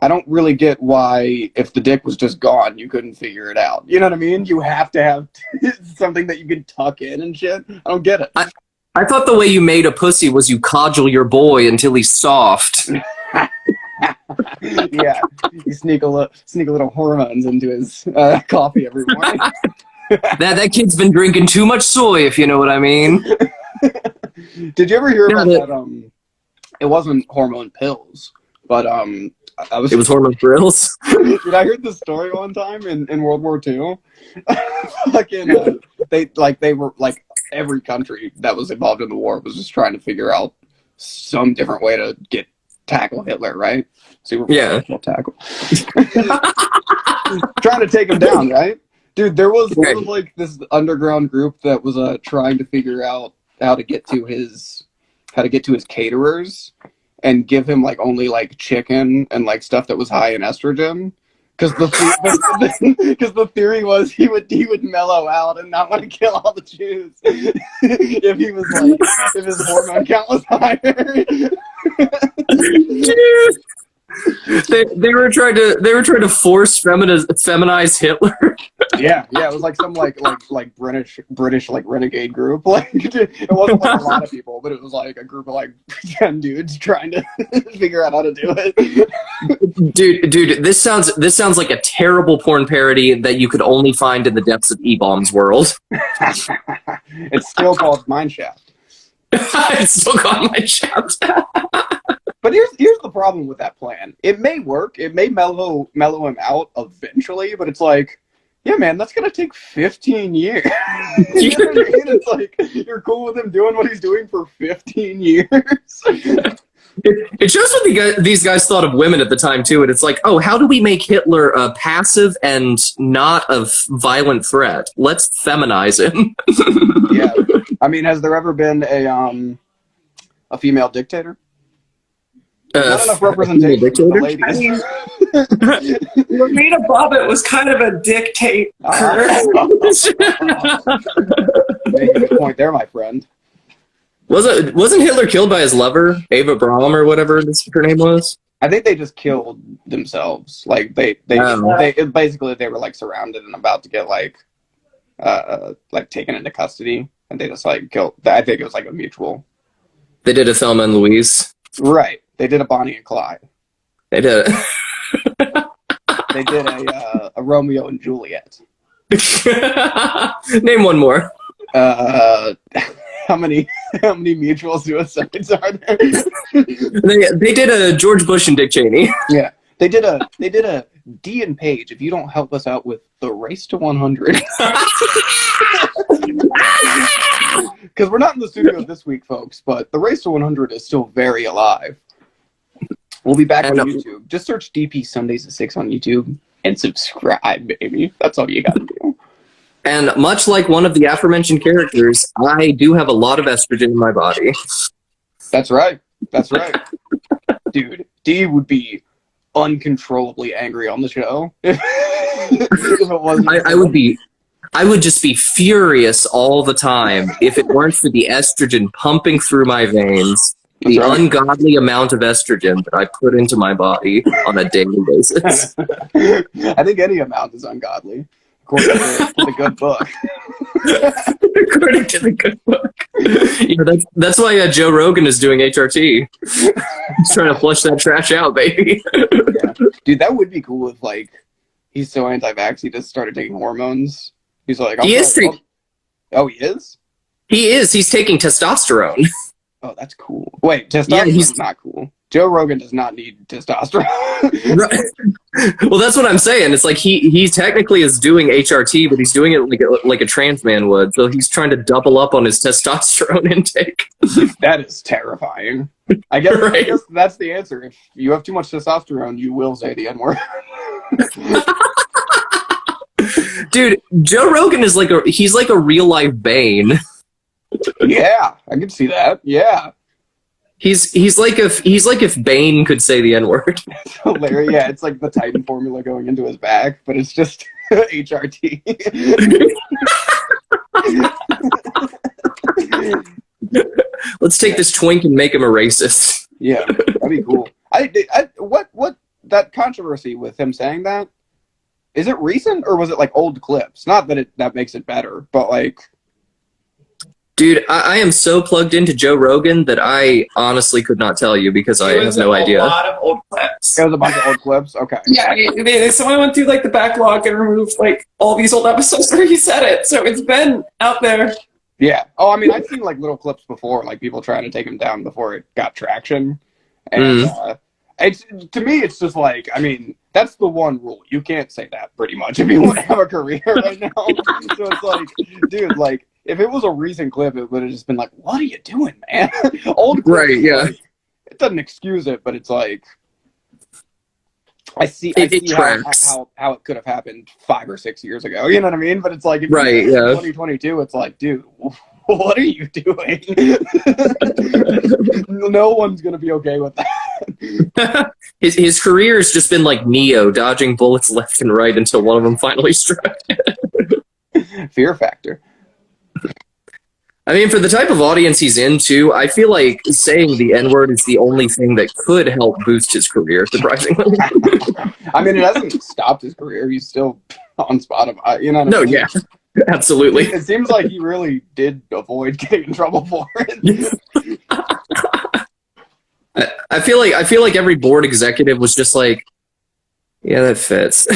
I don't really get why, if the dick was just gone, you couldn't figure it out. You know what I mean? You have to have something that you can tuck in and shit. I don't get it. I thought the way you made a pussy was you codule your boy until he's soft. Yeah, you sneak a little hormones into his coffee every morning. that kid's been drinking too much soy, if you know what I mean. Did you ever hear about that? It wasn't hormone pills, but It was hormone thrills. Dude, I heard this story one time in World War II. Fucking, they were like every country that was involved in the war was just trying to figure out some different way to tackle Hitler, right? Yeah. Tackle. Trying to take him down, right? Dude, there was like this underground group that was trying to figure out how to get to his caterers and give him like only like chicken and like stuff that was high in estrogen. Because the theory was he would mellow out and not want to kill all the Jews if his hormone count was higher. They were trying to force feminize Hitler. Yeah, it was like some like British like renegade group. Like it wasn't like a lot of people, but it was like a group of like 10 dudes trying to figure out how to do it. Dude, this sounds like a terrible porn parody that you could only find in the depths of E-Bomb's world. It's still called Mineshaft. It's still called Mineshaft. But here's the problem with that plan. It may work. It may mellow him out eventually, but it's like, yeah, man, that's gonna take 15 years. You know what I mean? It's like you're cool with him doing what he's doing for 15 years. It shows what these guys thought of women at the time too, and it's like, oh, how do we make Hitler passive and not a violent threat? Let's feminize him. Yeah, I mean, has there ever been a female dictator? Not enough representation for the ladies. I mean, Lorena Bobbitt was kind of a dictator. Making a good point there, my friend. Wasn't Hitler killed by his lover, Ava Braun, or whatever her name was? I think they just killed themselves. Like they basically they were like surrounded and about to get like taken into custody, and they just like killed. I think it was like a mutual. They did a Thelma and Louise. Right. They did a Bonnie and Clyde. They did. They did a Romeo and Juliet. Name one more. How many mutual suicides are there? They did a George Bush and Dick Cheney. Yeah. They did a Dee and Paige. If you don't help us out with the race to 100. Because we're not in the studio this week, folks, but the race to 100 is still very alive. We'll be back on YouTube. Just search DP Sundays at 6 on YouTube and subscribe, baby. That's all you gotta do. And much like one of the aforementioned characters, I do have a lot of estrogen in my body. That's right. Dude, Dee would be uncontrollably angry on the show. If it wasn't I would just be furious all the time if it weren't for the estrogen pumping through my veins. The ungodly amount of estrogen that I put into my body on a daily basis. I think any amount is ungodly, according to the good book. According to the good book. Yeah, that's why Joe Rogan is doing HRT. He's trying to flush that trash out, baby. Yeah. Dude, that would be cool if, like, he's so anti-vax, he just started taking hormones. He's like, oh, he is? He is. He's taking testosterone. Oh, that's cool. Wait, testosterone's not cool. Joe Rogan does not need testosterone. Right. Well, that's what I'm saying. It's like he technically is doing HRT, but he's doing it like a trans man would. So he's trying to double up on his testosterone intake. That is terrifying. I guess that's the answer. If you have too much testosterone, you will say the N-word. Dude, Joe Rogan is he's like a real life Bane. Yeah, I can see that. Yeah. He's like if Bane could say the N-word. It's hilarious. Yeah, it's like the Titan formula going into his back, but it's just HRT. Let's take this twink and make him a racist. Yeah, that'd be cool. What that controversy with him saying that, is it recent or was it like old clips? Not that that makes it better, but like. Dude, I am so plugged into Joe Rogan that I honestly could not tell you because I have no idea. It was a lot of old clips. It was a bunch of old clips? Okay. Yeah, someone went through like the backlog and removed like all these old episodes where he said it. So it's been out there. Yeah. Oh, I mean, I've seen like little clips before, like people trying to take him down before it got traction. And It's to me, it's just like, I mean, that's the one rule. You can't say that pretty much if you want to have a career right now. So it's like, dude, like if it was a recent clip, it would have just been like, what are you doing, man? Old clips, Right, yeah. like, it doesn't excuse it, but it's like I see tracks. how it could have happened 5 or 6 years ago. You know what I mean? But it's like, if Right, in yeah. 2022, it's like, dude, what are you doing? No one's gonna be okay with that. His career has just been like Neo, dodging bullets left and right until one of them finally struck. Fear factor. I mean, for the type of audience he's into, I feel like saying the N-word is the only thing that could help boost his career, surprisingly. I mean, it hasn't stopped his career. He's still on Spotify. You know what I mean? Yeah, absolutely. It seems like he really did avoid getting in trouble for it. I feel like every board executive was just like, yeah, that fits.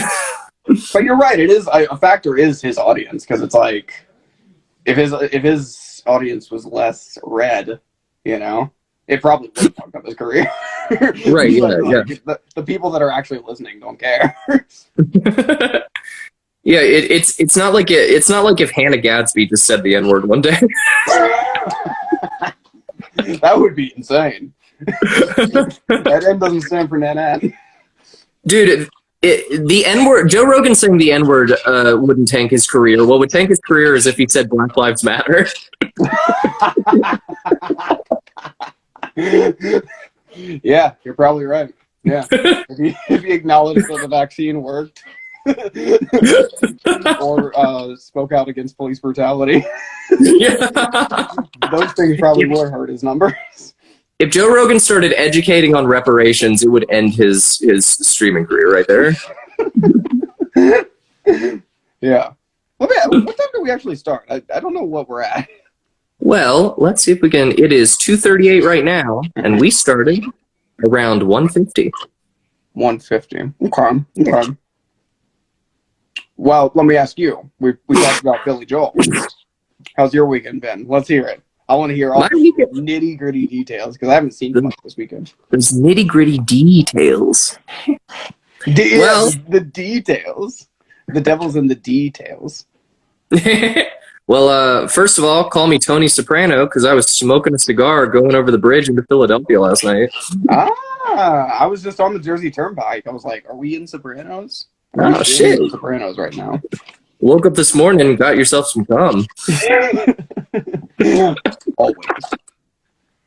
But you're right. It is a factor is his audience, because it's like if his audience was less red, you know, it probably would have fucked up his career. Right, yeah, like, the people that are actually listening don't care. Yeah, it's not like if Hannah Gadsby just said the N-word one day. That would be insane. That N doesn't stand for Nan. Dude, the N-word, Joe Rogan saying the N-word wouldn't tank his career. What would tank his career is if he said Black Lives Matter. Yeah, you're probably right. Yeah, if he acknowledged that the vaccine worked, or spoke out against police brutality, Yeah. those things probably would hurt his numbers. If Joe Rogan started educating on reparations, it would end his streaming career right there. Yeah. What time do we actually start? I don't know what we're at. Well, let's see if we can. It is 2:38 right now, and we started around 1:50. 150. Okay. Well, let me ask you. We talked about Billy Joel. How's your weekend been? Let's hear it. I want to hear all the nitty-gritty details, because I haven't seen much this weekend. There's nitty-gritty details. Well, the details. The devil's in the details. Well, first of all, call me Tony Soprano, because I was smoking a cigar going over the bridge into Philadelphia last night. I was just on the Jersey Turnpike. I was like, are we in Sopranos? Oh, shit. In Sopranos right now. Woke up this morning and got yourself some gum. Always.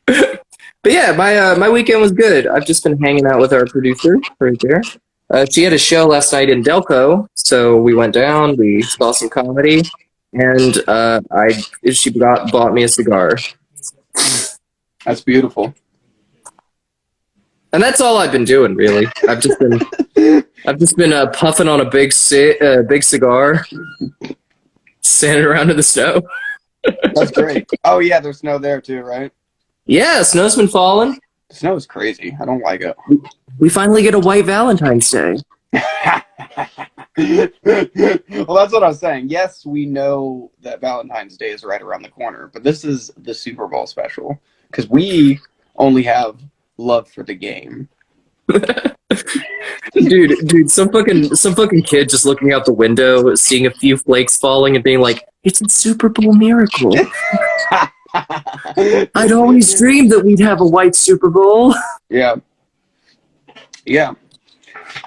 But yeah, my weekend was good. I've just been hanging out with our producer right there. She had a show last night in Delco, so we went down, we saw some comedy, and she bought me a cigar. That's beautiful. And that's all I've been doing, really. I've just been puffing on a big cigar, standing around in the snow. That's great. Oh yeah, there's snow there too, right? Yeah, snow's been falling. The snow is crazy. I don't like it. We finally get a white Valentine's Day. Well, that's what I was saying. Yes, we know that Valentine's Day is right around the corner, but this is the Super Bowl special, because we only have love for the game. dude, some fucking kid just looking out the window, seeing a few flakes falling, and being like, "It's a Super Bowl miracle." I'd always dreamed that we'd have a white Super Bowl. Yeah.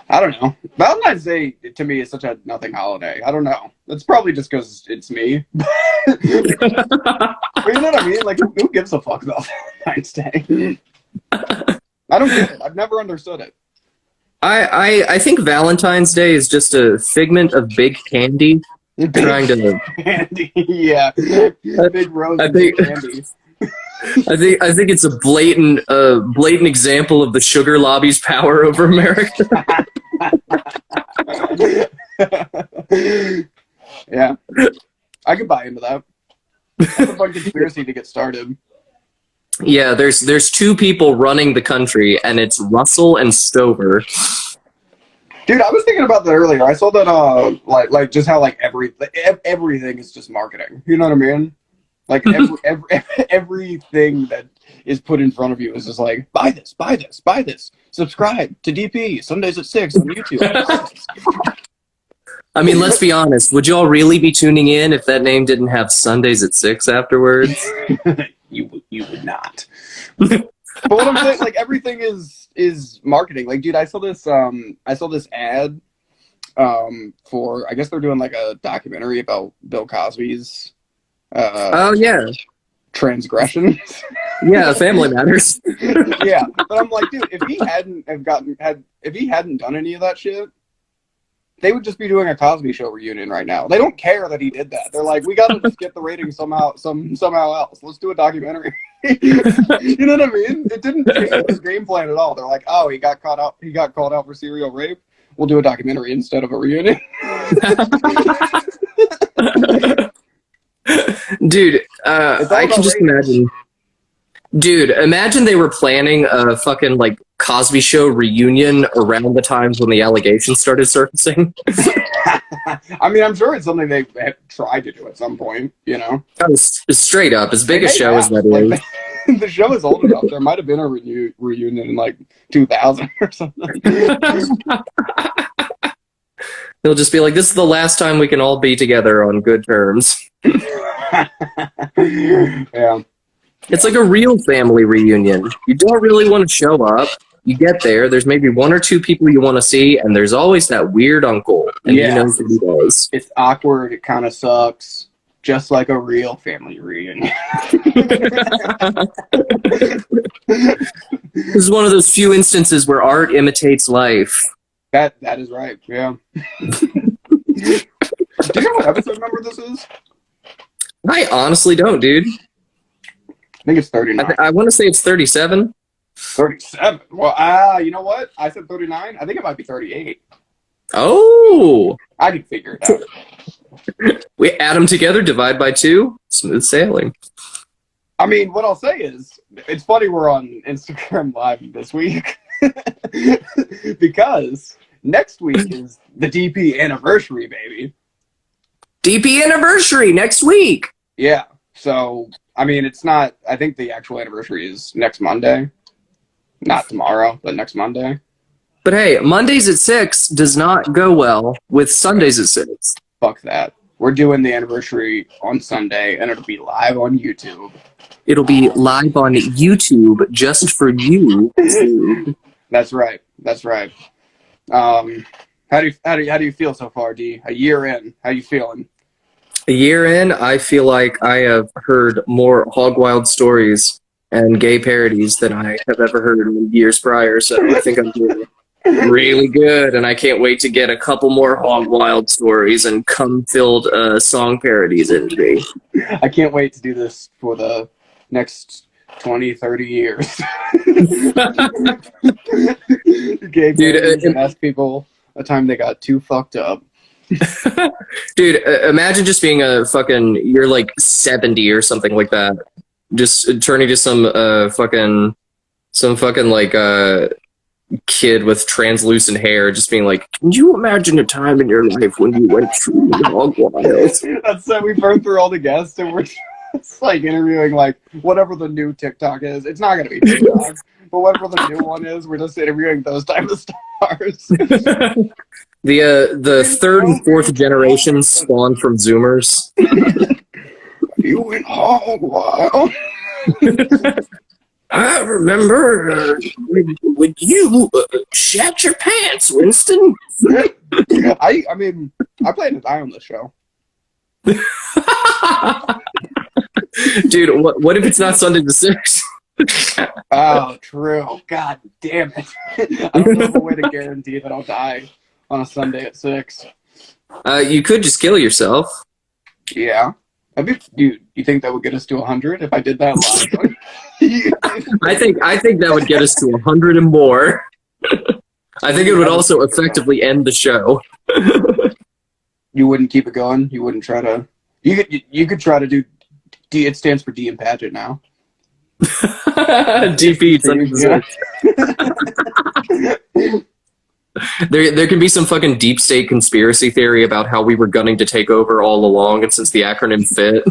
I don't know. Valentine's Day to me is such a nothing holiday. I don't know. It's probably just because it's me. But you know what I mean? Like, who gives a fuck about Valentine's Day? I don't get it. I've never understood it. I think Valentine's Day is just a figment of big candy trying to candy. Yeah, big rose candy. I think it's a blatant example of the sugar lobby's power over America. Yeah, I could buy into that. That's a fun conspiracy to get started. Yeah, there's two people running the country, and it's Russell and Stover. Dude, I was thinking about that earlier. I saw that like just how like everything is just marketing. You know what I mean? Like everything that is put in front of you is just like, buy this, buy this, buy this. Subscribe to DP Sundays at 6 on YouTube. I mean, let's be honest. Would y'all really be tuning in if that name didn't have Sundays at 6 afterwards? You would not. But what I'm saying, like, everything is marketing. Like, dude, I saw this ad for, I guess they're doing like a documentary about Bill Cosby's Oh yeah, transgressions. yeah, Family Matters. Yeah, but I'm like, dude, if he hadn't done any of that shit, they would just be doing a Cosby Show reunion right now. They don't care that he did that. They're like, we gotta just get the ratings somehow else. Let's do a documentary. You know what I mean? It didn't change his game plan at all. They're like, oh, he got called out for serial rape. We'll do a documentary instead of a reunion. Dude, I can just imagine. Dude, imagine they were planning a fucking like Cosby Show reunion around the times when the allegations started surfacing. I mean, I'm sure it's something they have tried to do at some point, you know? Straight up, as big a show as that is. The show is old enough. There might have been a reunion in like 2000 or something. They'll just be like, this is the last time we can all be together on good terms. Yeah. It's like a real family reunion. You don't really want to show up. You get there, there's maybe one or two people you want to see, and there's always that weird uncle. And yeah. He knows what he does. It's awkward. It kind of sucks. Just like a real family reunion. This is one of those few instances where art imitates life. That is right, yeah. Do you know what episode number this is? I honestly don't, dude. I think it's 39. I want to say it's 37. 37? Well, you know what? I said 39. I think it might be 38. Oh! I can figure it out. We add them together, divide by 2, smooth sailing. I mean, what I'll say is, it's funny we're on Instagram Live this week. Because next week is the DP anniversary, baby. DP anniversary next week! Yeah, so, I mean, it's not, I think the actual anniversary is next Monday. Not tomorrow, but next Monday. But hey, Mondays at 6 does not go well with Sundays at 6. Fuck that. We're doing the anniversary on Sunday, and it'll be live on YouTube. It'll be live on YouTube just for you. That's right. That's right. How do you feel so far, Dee? A year in, how you feeling? A year in, I feel like I have heard more hog wild stories and gay parodies than I have ever heard in years prior. So I think I'm doing really good, and I can't wait to get a couple more hog wild stories and cum-filled song parodies into me. I can't wait to do this for the next 20, 30 years. Gay parodies and ask people a time they got too fucked up. Dude, imagine just being you're like 70 or something like that. Just turning to some fucking like kid with translucent hair, just being like, can you imagine a time in your life when you went truly hog wild? That's we burn through all the guests and we're just like interviewing like whatever the new TikTok is. It's not gonna be TikTok, but whatever the new one is, we're just interviewing those type of stars. The third and fourth generation spawned from Zoomers. You went hog wild. I remember when you shat your pants, Winston. I mean, I plan to die on this show. Dude, what if it's not Sunday the 6th? Oh, true. God damn it. I don't have a way to guarantee that I'll die on a Sunday at 6. You could just kill yourself. Yeah. You think that would get us to 100 if I did that live? I think that would get us to 100 and more. I think it would also effectively end the show. You wouldn't keep it going? You wouldn't try to... You could try to do... It stands for Dee and Paige now. DP. There could be some fucking deep state conspiracy theory about how we were gunning to take over all along, and since the acronym fit.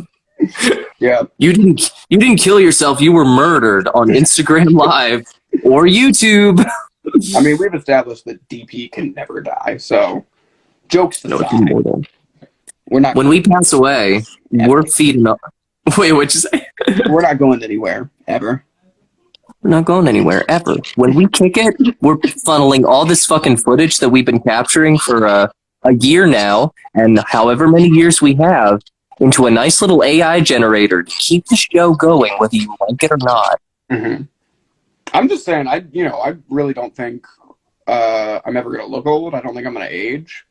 Yeah. You didn't kill yourself. You were murdered on Instagram Live or YouTube. I mean, we've established that DP can never die. So, jokes aside, No, it's immortal. we're not. When we pass away, we're feeding up. Wait, what'd you say? We're not going anywhere ever. We're not going anywhere ever. When we kick it, we're funneling all this fucking footage that we've been capturing for a year now, and however many years we have, into a nice little AI generator to keep the show going, whether you like it or not. Mm-hmm. I'm just saying, I really don't think I'm ever going to look old. I don't think I'm going to age.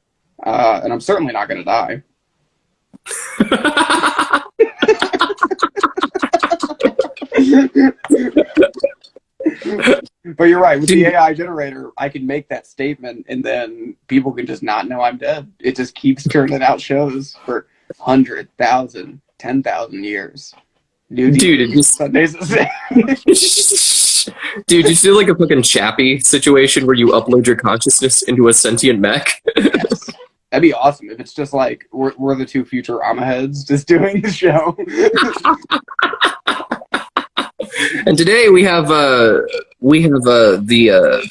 And I'm certainly not going to die. But you're right. With the AI generator, I can make that statement, and then people can just not know I'm dead. It just keeps turning out shows for 100,000, 10,000 years. Dude, it just Dude, you feel like a fucking Chappie situation where you upload your consciousness into a sentient mech? Yes. That'd be awesome if it's just like we're the two Futurama heads just doing the show. And today we have the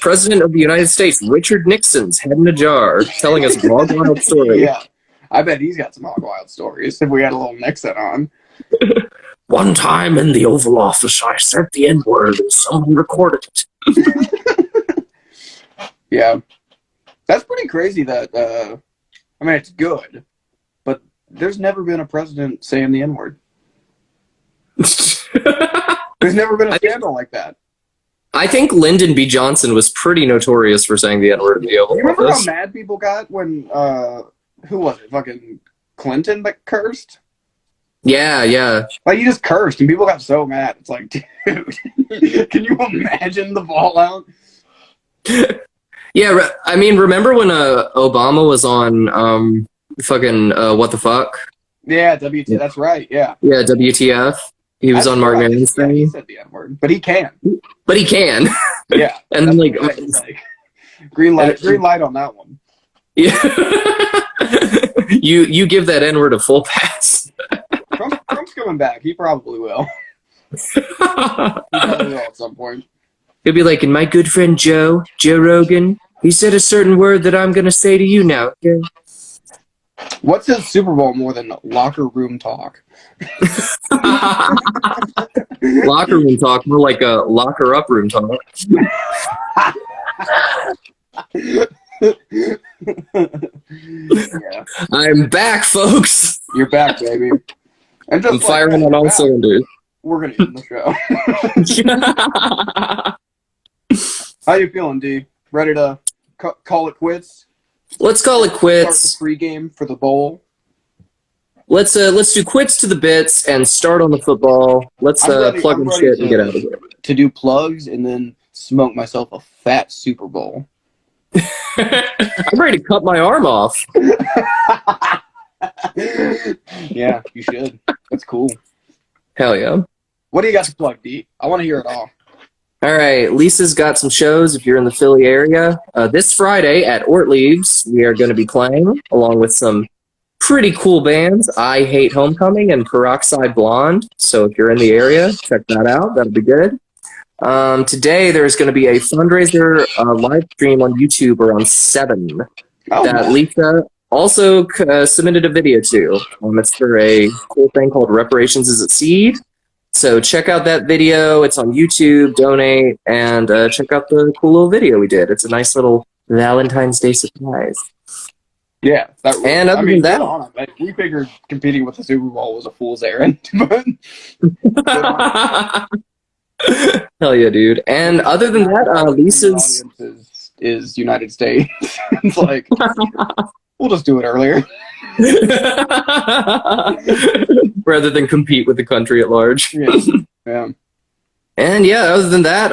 President of the United States, Richard Nixon's head in a jar, telling us hog wild story. Yeah, I bet he's got some hog wild stories if we had a little Nixon on. One time in the Oval Office, I said the N-word and someone recorded it. Yeah, that's pretty crazy. That I mean, it's good, but there's never been a president saying the N-word. There's never been a scandal like that. I think Lyndon B. Johnson was pretty notorious for saying the N-word in the Oval Office. You remember how mad people got when, who was it, fucking Clinton that cursed? Yeah. Like, he just cursed, and people got so mad. It's like, dude, can you imagine the fallout? Yeah, I mean, remember when Obama was on fucking What the Fuck? Yeah, WTF, that's right, yeah. Yeah, WTF. He was on Mark Maron's thing. Yeah, he said the N-word, but he can. Yeah. And then, like, green light on that one. Yeah. you give that N-word a full pass. Trump's coming back. He probably will. He probably will at some point. He'll be like, and my good friend Joe Rogan, he said a certain word that I'm going to say to you now. Okay? What's his Super Bowl more than locker room talk? Locker room talk, more like a locker up room talk. Yeah. I'm back, folks. You're back, baby. And just I'm firing on all cylinders. We're gonna end the show. How you feeling, D? Ready to call it quits? Let's call it quits. Start the pregame for the bowl. Let's do quits to the bits and start on the football. Let's plug in shit and get out of here. To do plugs and then smoke myself a fat Super Bowl. I'm ready to cut my arm off. Yeah, you should. That's cool. Hell yeah. What do you got to plug, D? I want to hear it all. All right, Lisa's got some shows if you're in the Philly area. This Friday at Ortlieb's, we are going to be playing along with some pretty cool bands, I Hate Homecoming and Peroxide Blonde. So if you're in the area, check that out. That'll be good. Today, there's going to be a fundraiser live stream on YouTube around 7 that Lisa also submitted a video to. It's for a cool thing called Reparations is a Seed. So check out that video. It's on YouTube. Donate and check out the cool little video we did. It's a nice little Valentine's Day surprise. Yeah. And other than that, we figured competing with the Super Bowl was a fool's errand. But hell yeah, dude. And other than that, Lisa's is United States. It's like we'll just do it earlier. Rather than compete with the country at large. Yeah. And yeah, other than that,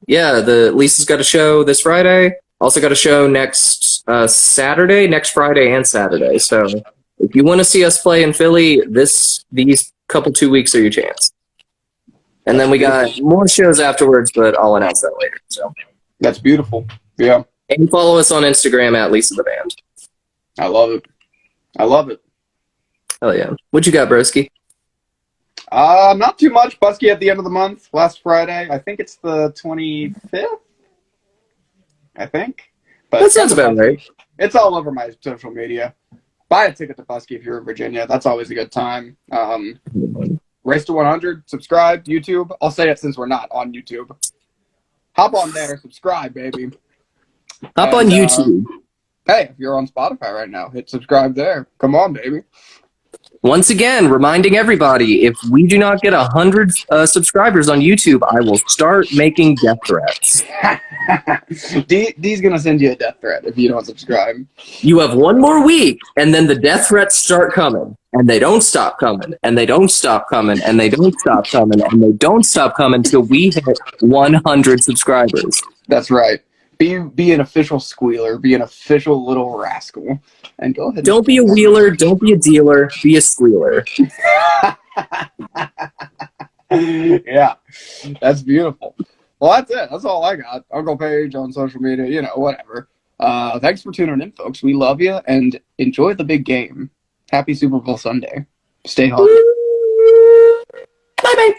the Lisa's got a show this Friday. Also got a show next Friday and Saturday. So if you want to see us play in Philly, these couple 2 weeks are your chance. And then we got more shows afterwards, but I'll announce that later. So that's beautiful. Yeah. And follow us on Instagram at Lisa the Band. I love it. Hell yeah. What you got, broski? Not too much. Busky at the end of the month, last Friday. I think it's the 25th. I think. But That sounds about right. It's all over my social media. Buy a ticket to Busky if you're in Virginia. That's always a good time. Race to 100. Subscribe. YouTube. I'll say it since we're not on YouTube. Hop on there. Subscribe, baby. Hop on YouTube. Hey, if you're on Spotify right now, hit subscribe there. Come on, baby. Once again, reminding everybody, if we do not get 100 subscribers on YouTube, I will start making death threats. Dee's going to send you a death threat if you don't subscribe. You have one more week, and then the death threats start coming. And they don't stop coming, and they don't stop coming, and they don't stop coming, and they don't stop coming until we hit 100 subscribers. That's right. Be an official squealer. Be an official little rascal. And go ahead. Don't be a wheeler. Don't be a dealer. Be a squealer. Yeah, that's beautiful. Well, that's it. That's all I got. Uncle Paige on social media, you know, whatever. Thanks for tuning in, folks. We love you, and enjoy the big game. Happy Super Bowl Sunday. Stay home. Bye-bye.